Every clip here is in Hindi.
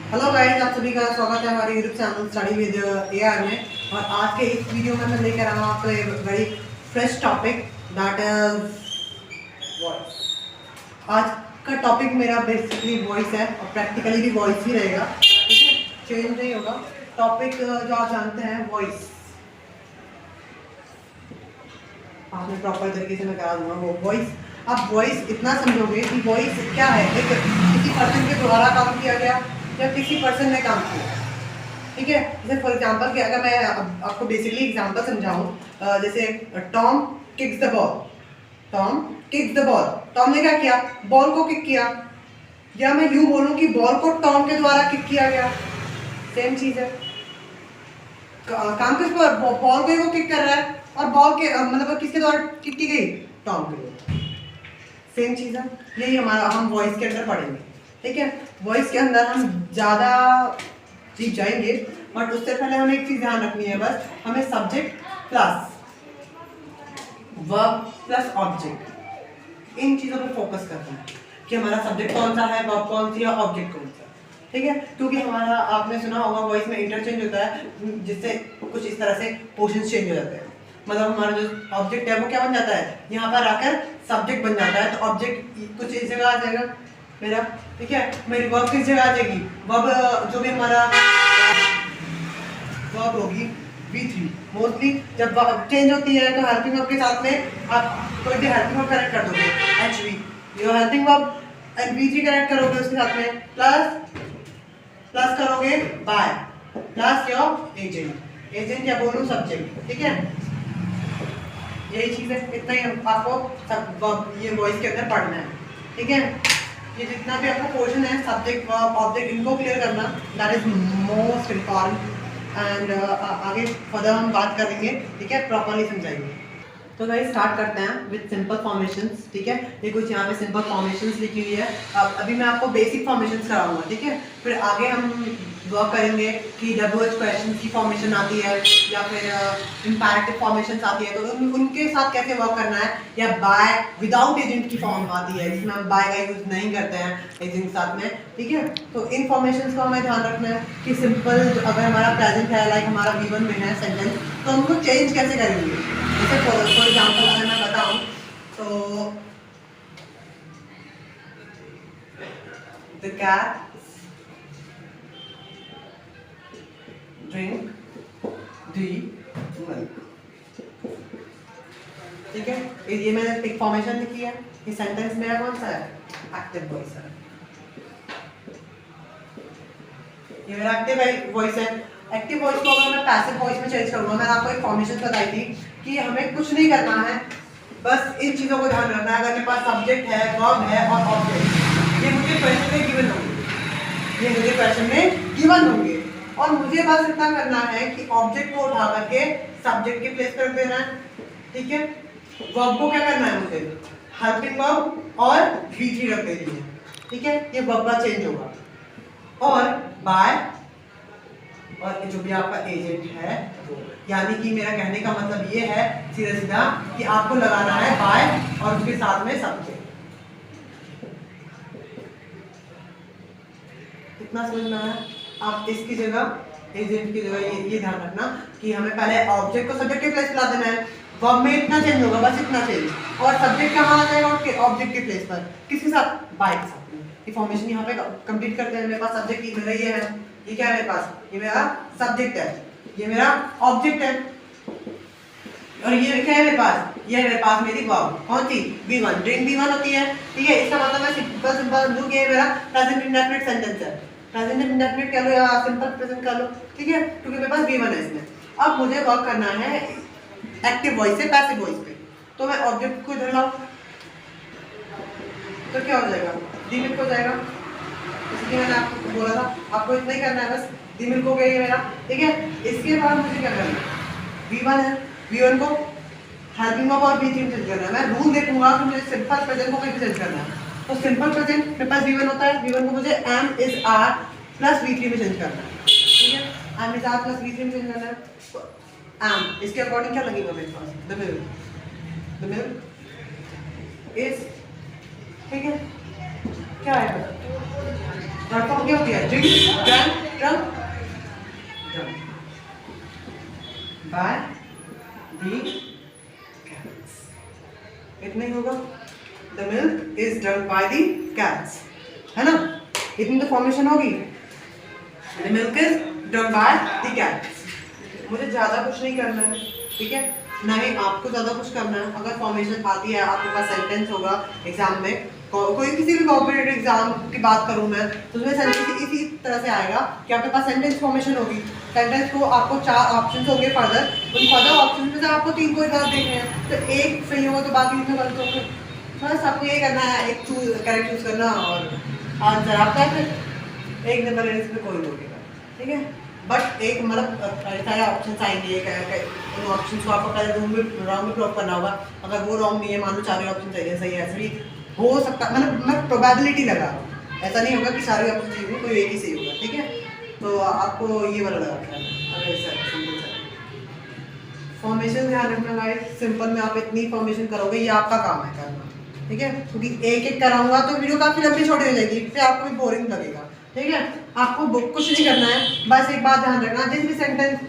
हेलो गाइस, आप सभी का स्वागत है हमारे YouTube channel study with AR में। और आज के इस वीडियो में मैं लेकर आया हूँ आपको एक very fresh topic that is voice. आज का टॉपिक मेरा बेसिकली वॉइस है और प्रैक्टिकली भी वॉइस ही रहेगा, ठीक है, चेंज नहीं होगा। टॉपिक जो आप जानते हैं वॉइस, आपने प्रॉपर तरीके से मैं करा दूंगा वो वॉइस। आप वॉइस इतना समझोगे कि वॉइस क्या है, एक किसी पर्सन के द्वारा काम किया गया या किसी पर्सन ने काम किया, ठीक है। जैसे फॉर एग्जांपल कि अगर मैं आपको बेसिकली एग्जांपल समझाऊं, जैसे Tom kicks the ball. Tom kicks the ball, Tom ने क्या किया, बॉल को किक किया। या मैं यूं बोलूं कि बॉल को टॉम के द्वारा किक किया गया, सेम चीज है। काम किस पर, बॉल को ही वो किक कर रहा है और बॉल के मतलब किसके द्वारा किक की गई, टॉम के द्वारा, सेम चीज है। यही हमारा हम वॉइस के अंदर पढ़ेंगे, ठीक है। वॉइस के अंदर हम ज़्यादा डीप जाएंगे, बट उससे पहले हमें एक चीज़ ध्यान रखनी है, बस हमें subject plus verb plus object, इन चीज़ों पर फोकस करना है कि हमारा सब्जेक्ट कौन सा है, वर्ब कौन सी है, ऑब्जेक्ट कौन सा, ठीक है। क्योंकि हमारा आपने सुना होगा वॉइस में इंटरचेंज होता है, जिससे कुछ इस तरह से पोर्शंस चेंज हो जाते हैं। मतलब हमारा जो ऑब्जेक्ट है वो क्या बन जाता है, यहाँ पर आकर सब्जेक्ट बन जाता है। तो ऑब्जेक्ट कुछ इस जगह आ जाएगा मेरा, ठीक है। मेरी वर्ब किस जगह आ जाएगी, वर्ब जो भी हमारा वर्ब होगी V3। मोस्टली जब वर्ब चेंज होती है तो हेल्पिंग वर्ब के साथ में आप कोई भी हेल्पिंग वर्ब कनेक्ट कर दोगे, HV, यो helping verb and V3 connect करोगे उसके साथ में, प्लस करोगे by, plus your agent, agent या बोलूं सब्जेक्ट, ठीक है। यही चीज़ है, इतना ही आपको सब ये वॉइस के अंदर पढ़ना है, ठीक है। ये जितना भी आपको पोर्शन है सब्जेक्ट वर्ब ऑब्जेक्ट, इनको क्लियर करना, that is most important. And आगे फर्दर हम बात करेंगे, ठीक है, प्रॉपरली समझाएंगे। तो गाइस स्टार्ट करते हैं विद सिंपल फॉर्मेशंस, ठीक है। ये कुछ यहाँ पे सिंपल फॉर्मेशंस लिखी हुई है। अभी मैं आपको बेसिक फॉर्मेशंस कराऊंगा, ठीक है। फिर आगे हम वर्क करेंगे कि WH क्वेश्चन की फॉर्मेशन आती है या फिर इम्पैरेटिव फॉर्मेशंस आती है, तो उनके साथ कैसे वर्क करना है। या बाय विदाउट एजेंट की फॉर्म आती है जिसमें हम बाय का यूज नहीं करते हैं एजेंट के साथ में, ठीक है। तो इन फॉर्मेशंस को हमें ध्यान रखना है कि सिंपल अगर हमारा प्रेजेंट है, लाइक हमारा V1 में है सेंटेंस, तो हम उसको चेंज कैसे करेंगे। जैसे फॉर एग्जाम्पल अगर मैं बताऊं तो the cat drink the milk, ठीक है। ये मैंने एक फॉर्मेशन लिखी है। ये सेंटेंस मेरा कौन सा है, एक्टिव वॉइस है। ये मेरा एक्टिव वॉइस है। एक्टिव वॉइस को अगर मैं पैसिव वॉइस में चेंज करूंगा, मैंने आपको एक फॉर्मेशन बताई थी कि हमें कुछ नहीं करना है, बस इन चीजों को ध्यान रखना है। अगर मेरे पास सब्जेक्ट है, वर्ब है और ऑब्जेक्ट, ये मुझे क्वेश्चन में गिवन होंगे, ये मुझे क्वेश्चन में गिवन होंगे, और मुझे बस इतना करना है कि ऑब्जेक्ट को उठा करके सब्जेक्ट के प्लेस पर रख देना है, ठीक है। वर्ब को क्या करना है, मुझे हेल्पिंग वर्ब और V3 रख देनी है, ठीक है। ये वर्ब का चेंज होगा, और बाय और जो भी आपका एजेंट है वो, यानी कि मेरा कहने का मतलब ये है सीधा सीधा कि आपको लगाना है बाय और उसके साथ में सब्जेक्ट। कितना समझना है आप, इसकी जगह एजेंट की जगह ये ध्यान रखना कि हमें पहले ऑब्जेक्ट को सब्जेक्ट के प्लेस ला देना है। वर्ब में इतना चेंज होगा, बस इतना चेंज, और सब्जेक्ट कहाँ आ जाएगा, ऑब्जेक्ट के प्लेस पर, किसके साथ, बाय के साथ। ये फॉर्मेशन यहाँ पे कंप्लीट करते हैं। मेरे पास सब्जेक्ट मेरा ये है, ये क्या है मेरे पास, ये मेरा सब्जेक्ट है, ये मेरा ऑब्जेक्ट है, और ये क्या है मेरे पास, ये है मेरे पास मेरी वर्ब, कौन सी, V1, ड्रिंक V1 होती है, ठीक है। इसका मतलब मैं सिंपल समझूं कि मेरा प्रेजेंट इंडेफिनिट सेंटेंस है। प्रेजेंट इंडेफिनिट कह लो या सिंपल प्रेजेंट कह लो, ठीक है, क्योंकि मेरे पास V1 है इसमें। अब मुझे वर्क करना है एक्टिव वॉइस से पैसिव वॉइस पे, तो मैं ऑब्जेक्ट को इधर लाऊं तो क्या हो जाएगा, दी मिल्क हो जाएगा। इसलिए मैंने आपको बोला था आपको इतना ही करना है, बस दी मिल्क हो गई है मेरा, ठीक है। इसके बाद मुझे क्या करना है, V1 है, V1 को हेल्पिंग वर्ब और V3 में चेंज करना है। मैं रूल देखूंगा कि मुझे सिंपल प्रेजेंट को कैसे चेंज करना है। तो सिंपल प्रेजेंट मेरे पास V1 होता है, V1 को मुझे am is are plus V3 में चेंज करना है, ठीक है। am is are plus V3 में चेंज करना है, तो am इसके अकॉर्डिंग क्या लगेगा मेरे पास, द मिल्क इज, ठीक है। क्या है वर्ब फॉर्म क्या होती है, drink drank by the cats. इतना ही होगा, the milk is drunk by the cats, है ना? इतनी तो फॉर्मेशन होगी, the milk is drunk by the cats. मुझे ज़्यादा कुछ नहीं करना है, ठीक है, ना ही आपको ज़्यादा कुछ करना है। अगर फॉर्मेशन आती है, आपके पास सेंटेंस होगा एग्जाम में, कोई किसी भी कॉम्पिटेटिव एग्जाम की बात करूँ मैं, तो उसमें सेंटेंस इसी तरह से आएगा कि आपके पास सेंटेंस फॉर्मेशन होगी। सेंटेंस को आपको 4 ऑप्शन होंगे फर्दर, उन फर्दर ऑप्शन में से आपको 3 को गलत देखने हैं, तो एक सही होगा तो बाकी 3 गलत होंगे। बस आपको ये करना है, एक करेक्ट चूज करना और आंसर आपका है। फिर एक नंबर लेने से कोई रोकेगा, ठीक है। बट एक मतलब सारे ऑप्शन आएंगे, उन ऑप्शन को आपको पहले रॉन्ग में प्रूव करना होगा। अगर वो रॉन्ग नहीं है, मान लो चारों ऑप्शन सही है, ऐसे भी हो सकता, मतलब मैं प्रोबेबिलिटी लगा रहा हूँ, ऐसा नहीं होगा कि सारे ऑप्शन सही होंगे, कोई एक ही सही होगा, ठीक है। तो आपको ये वाला लगा के अगर सिंपल सा फॉर्मेशन ध्यान रखना गाइस, सिंपल में आप इतनी फॉर्मेशन करोगे, ये आपका काम है करना, ठीक है, क्योंकि एक एक कराऊंगा तो वीडियो काफी लंबी छोटी हो जाएगी, फिर आपको भी बोरिंग लगेगा, ठीक है। आपको कुछ नहीं करना है, बस एक बात ध्यान रखना, जिस भी सेंटेंस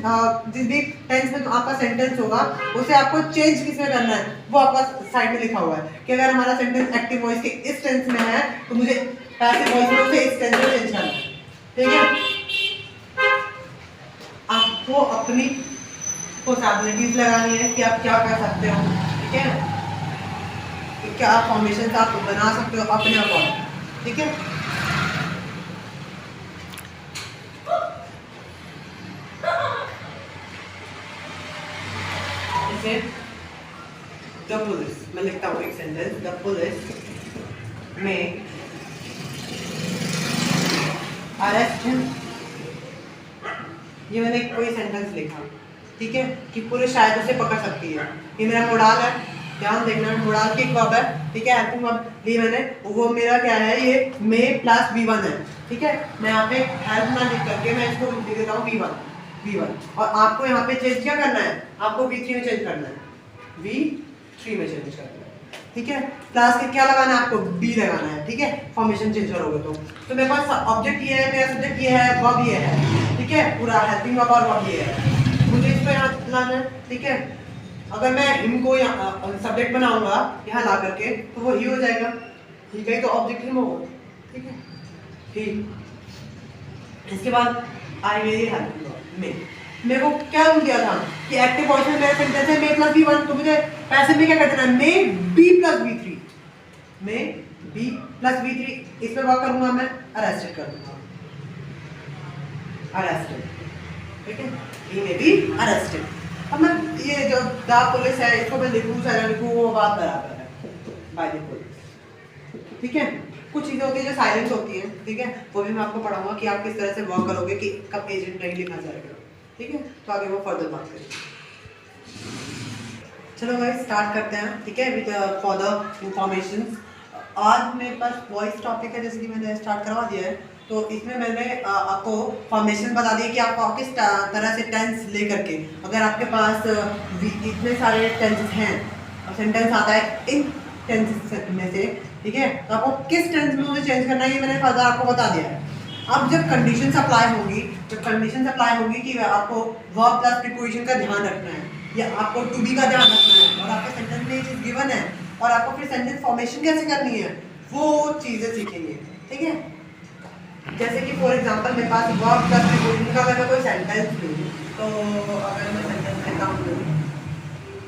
जिस भी टेंस में तो आपका सेंटेंस होगा, उसे आपको चेंज किसमें करना है, वो आपका साइड में लिखा हुआ है कि अगर हमारा सेंटेंस एक्टिव वॉइस के इस टेंस में है तो मुझे पैसिव वॉइस में उसे इस टेंस में चेंज करना है, ठीक है। आपको अपनी पॉसिबिलिटीज लगानी है कि आप क्या कर सकते हो, ठीक है, क्या फॉर्मेशन आप बना सकते हो अपने अकॉर्डिंग, ठीक है। द पुलिस, मैं लिखता हूँ एक सेंटेंस, द पुलिस में अरेस्ट हिम। ये मैंने कोई सेंटेंस लिखा, ठीक है, कि पुलिस शायद उसे पकड़ सकती है। ये मेरा मोडाल है, ध्यान देखना, मोडाल की एक वर्ब है, ठीक है, हेल्पिंग वर्ब ली मैंने, वो मेरा क्या है, ये मे प्लस V1 है, ठीक है। मैं यहाँ पे हेल्प ना लिख करके मैं इसको लिख देता हूँ V1, और आपको यहाँ पे चेंज क्या करना है, आपको V3 में चेंज करना है, V3 में चेंज करना है, ठीक है। क्लास के क्या लगाना है, आपको B लगाना है, ठीक है, फॉर्मेशन चेंज करोगे तो मेरे पास ऑब्जेक्ट ये है, मेरा सब्जेक्ट ये है, वर्ब ये है, ठीक है, पूरा हेल्पिंग वर्ब और वर्ब ये है, मुझे इसको यहाँ लाना है, ठीक है। अगर मैं हिम को सब्जेक्ट बनाऊंगा यहाँ ला करके तो वो ही हो जाएगा, ठीक है, तो ऑब्जेक्ट हिम होगा, ठीक है, ठीक। इसके बाद आई मेरी हेल्पिंग वर्ब में, मेरे को क्या दिया था कि एक्टिव वॉइस में मेरा सेंटेंस है मे प्लस V1, तो मुझे पैसिव में क्या कर देना है, मे B प्लस V3, मे B प्लस V3, इस पे वर्क करूंगा मैं, अरेस्टेड कर दूंगा, अरेस्टेड, ठीक है, ही मे बी अरेस्टेड। अब मैं ये जो द पुलिस है, इसको मैं लिखूं चाहे लिखूं, वो बात बराबर है, बाय द पुलिस, ठीक है। कुछ चीजें होती है जो साइलेंस होती है, ठीक है, वो भी मैं आपको पढ़ाऊंगा कि आप किस तरह से वर्क करोगे कि कब एजेंट नहीं लिखा जाएगा, ठीक है। तो आगे वो फर्दर बात करेंगे। चलो गाइस स्टार्ट करते हैं, ठीक है, विद फर्दर इंफॉर्मेशन। आज मेरे पास वॉइस टॉपिक है, जैसे कि मैंने स्टार्ट करवा दिया है, तो इसमें मैंने आपको फॉर्मेशन बता दी कि आपको किस तरह से टेंस लेकर के, अगर आपके पास इतने सारे टेंसेस हैं और सेंटेंस आता है इन टेंसेस में से, ठीक है, तो आपको किस टेंस में उसे चेंज करना है, ये मैंने फर्दर आपको बता दिया है। अब जब कंडीशन अप्लाई होगी कि आपको वर्ब प्लस प्रीपोजिशन का ध्यान रखना है, या आपको टू बी का ध्यान रखना है, और आपके सेंटेंस में ये चीज गिवन है, और आपको फिर सेंटेंस फॉर्मेशन कैसे करनी है, वो चीजें सीखेंगे, ठीक है। जैसे कि फॉर एग्जांपल मेरे पास वर्ब प्लस प्रीपोजिशन का अगर मैं कोई सेंटेंस लूँ, तो अगर मैं सेंटेंस लेता हूँ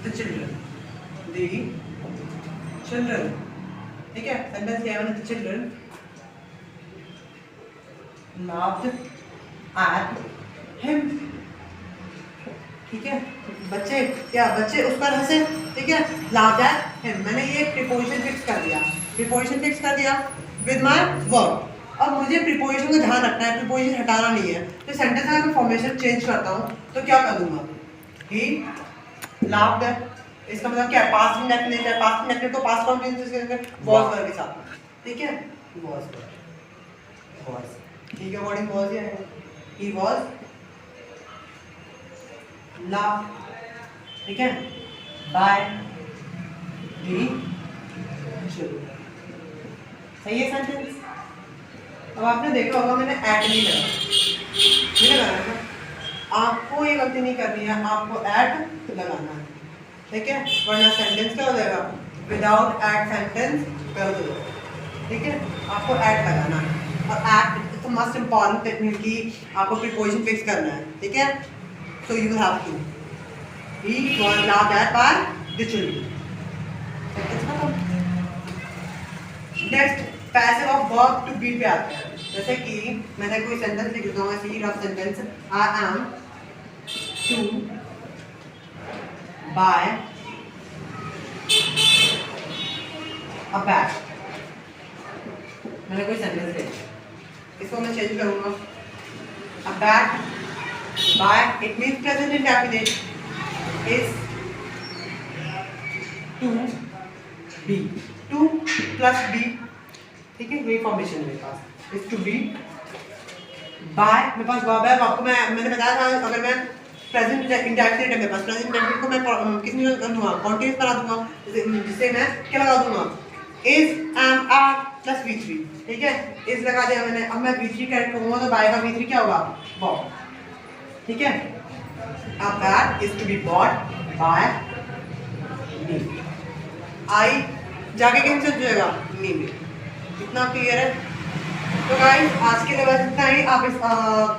द चिल्ड्रन, ठीक है, सेंटेंस क्या है, the children laughed at him, ठीक है, बच्चे उस पर हंसे, ठीक है, laughed at him, मैंने ये प्रीपोजिशन फिक्स कर दिया विद माय वर्ब। अब मुझे प्रीपोजिशन का ध्यान रखना है, प्रीपोजिशन हटाना नहीं है, तो सेंटेंस में मैं फॉर्मेशन चेंज करता हूँ तो क्या कर दूंगा, he laughed, इसका मतलब क्या है, पास्ट इंडेफिनिट है, पास्ट इंडेफिनिट तो पास्ट कंटिन्यूअस के वाज वर्ब के साथ, ठीक है, वाज, ठीक है, वर्डिंग वाज है, he was loved, ठीक है, by the children, सही है सेंटेंस। अब आपने देखा होगा मैंने एट नहीं लगा, आपको ये गलती नहीं करनी है, आपको एट लगाना है, ठीक है, वरना सेंटेंस क्या हो जाएगा, विदाउट एट सेंटेंस कर दो, ठीक है, आपको एट लगाना है। और at is the most important technique कि आपको प्रीपोजिशन फिक्स करना है, ठीक है, so you have to he was laughed by the children. Next passive of verb to be पे आते हैं। जैसे कि मैंने कोई सेंटेंस लिख देता हूँ, ऐसे ही rough sentence, I am to buy a bag. मैंने कोई सेंटेंस लिखा, इसको मैं चेंज करूंगा, a bag buy, it means present indefinite is to be, to plus be, ठीक है, यही फॉर्मेशन है मेरे पास, इज टू बी बाय, मेरे पास वर्ब है, आपको मैंने बताया था अगर मैं प्रेजेंट इंडेफिनिट है मेरे पास, प्रेजेंट इंडेफिनिट को मैं किस में कर दूंगा, कॉन्टिन्यूस बना दूंगा, जिससे मैं क्या लगा दूंगा, is and are plus V3, ठीक है, इज लगा दिया मैंने, अब मैं V3 करेक्ट करूंगा तो बाय का V3 क्या होगा, बॉट, ठीक है, a bag is to be bought by me, आई जाके कहीं चल जाएगा, मी में, इतना क्लियर है। तो गाइस आज के लिए बस इतना ही, आप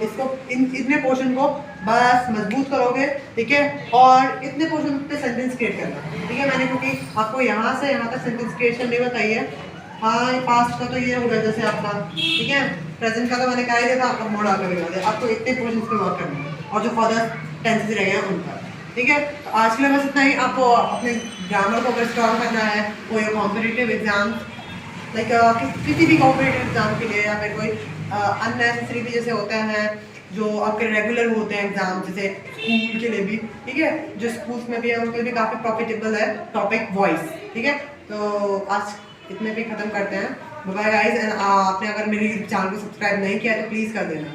इसको इतने पोर्शन को बस मजबूत करोगे, ठीक है, और इतने पोर्शन पे सेंटेंस क्रिएट करना, ठीक है, मैंने क्योंकि आपको यहाँ से यहाँ तक सेंटेंस क्रिएशन नहीं बताई है, हाँ पास्ट का तो ये हो गया जैसे आपका, ठीक है, प्रेजेंट का तो मैंने कहा ही दिया था, आपका मोड आकर बता दिया, आपको इतने पोर्शन पे वर्क करना है, और जो फर्दर टेंसेस रह गए हैं उनका, ठीक है। तो आज के लिए बस इतना ही, आपको अपने ग्रामर को अगर स्ट्रॉन्ग करना है, कोई कॉम्पिटिटिव एग्जाम लाइक किसी भी कॉम्पिटिटिव एग्जाम के लिए, या फिर कोई अननेसेसरी भी जैसे होते हैं जो आपके रेगुलर होते हैं एग्जाम, जैसे स्कूल के लिए भी, ठीक है, जो स्कूल्स में भी है उनके लिए भी काफ़ी प्रॉफिटेबल है टॉपिक वॉइस, ठीक है। तो आज इतने पे ख़त्म करते हैं, बाय गाइस, एंड आपने अगर मेरे चैनल को सब्सक्राइब नहीं किया तो प्लीज़ कर देना।